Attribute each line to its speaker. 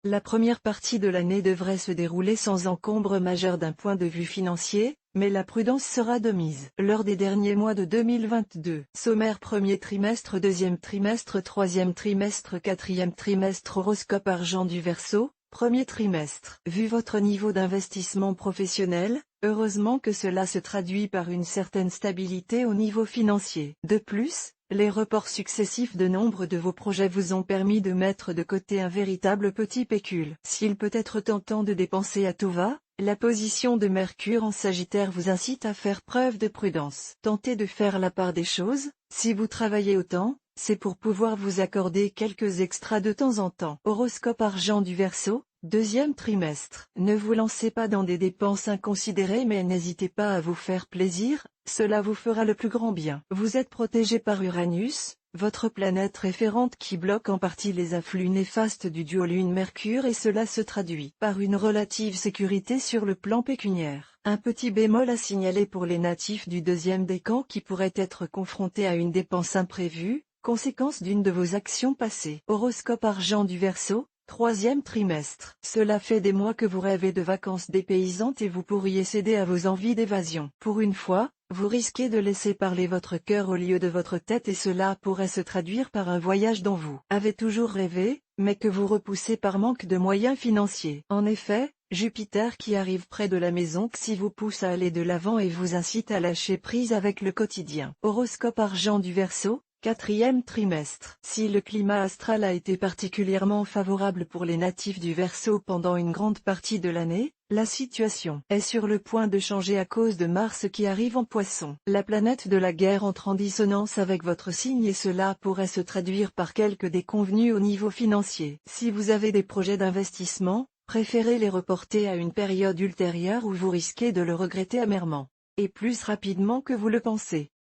Speaker 1: La première partie de l'année devrait se dérouler sans encombre majeur d'un point de vue financier, mais la prudence sera de mise. Lors des derniers mois de 2022, sommaire premier trimestre, deuxième trimestre, troisième trimestre, quatrième trimestre, horoscope argent du Verseau, premier trimestre. Vu votre niveau d'investissement professionnel, heureusement que cela se traduit par une certaine stabilité au niveau financier. De plus, les reports successifs de nombre de vos projets vous ont permis de mettre de côté un véritable petit pécule. S'il peut être tentant de dépenser à tout va, la position de Mercure en Sagittaire vous incite à faire preuve de prudence. Tentez de faire la part des choses, si vous travaillez autant, c'est pour pouvoir vous accorder quelques extras de temps en temps. Horoscope argent du Verseau, deuxième trimestre. Ne vous lancez pas dans des dépenses inconsidérées mais n'hésitez pas à vous faire plaisir, cela vous fera le plus grand bien. Vous êtes protégé par Uranus, votre planète référente qui bloque en partie les afflux néfastes du duo Lune-Mercure et cela se traduit par une relative sécurité sur le plan pécuniaire. Un petit bémol à signaler pour les natifs du deuxième décan qui pourraient être confrontés à une dépense imprévue, conséquence d'une de vos actions passées. Horoscope argent du Verseau, troisième trimestre. Cela fait des mois que vous rêvez de vacances dépaysantes et vous pourriez céder à vos envies d'évasion. Pour une fois, vous risquez de laisser parler votre cœur au lieu de votre tête et cela pourrait se traduire par un voyage dont vous avez toujours rêvé, mais que vous repoussez par manque de moyens financiers. En effet, Jupiter qui arrive près de la maison Xi vous pousse à aller de l'avant et vous incite à lâcher prise avec le quotidien. Horoscope argent du Verseau, quatrième trimestre. Si le climat astral a été particulièrement favorable pour les natifs du Verseau pendant une grande partie de l'année, la situation est sur le point de changer à cause de Mars qui arrive en Poisson. La planète de la guerre entre en dissonance avec votre signe et cela pourrait se traduire par quelques déconvenues au niveau financier. Si vous avez des projets d'investissement, préférez les reporter à une période ultérieure où vous risquez de le regretter amèrement, et plus rapidement que vous le pensez.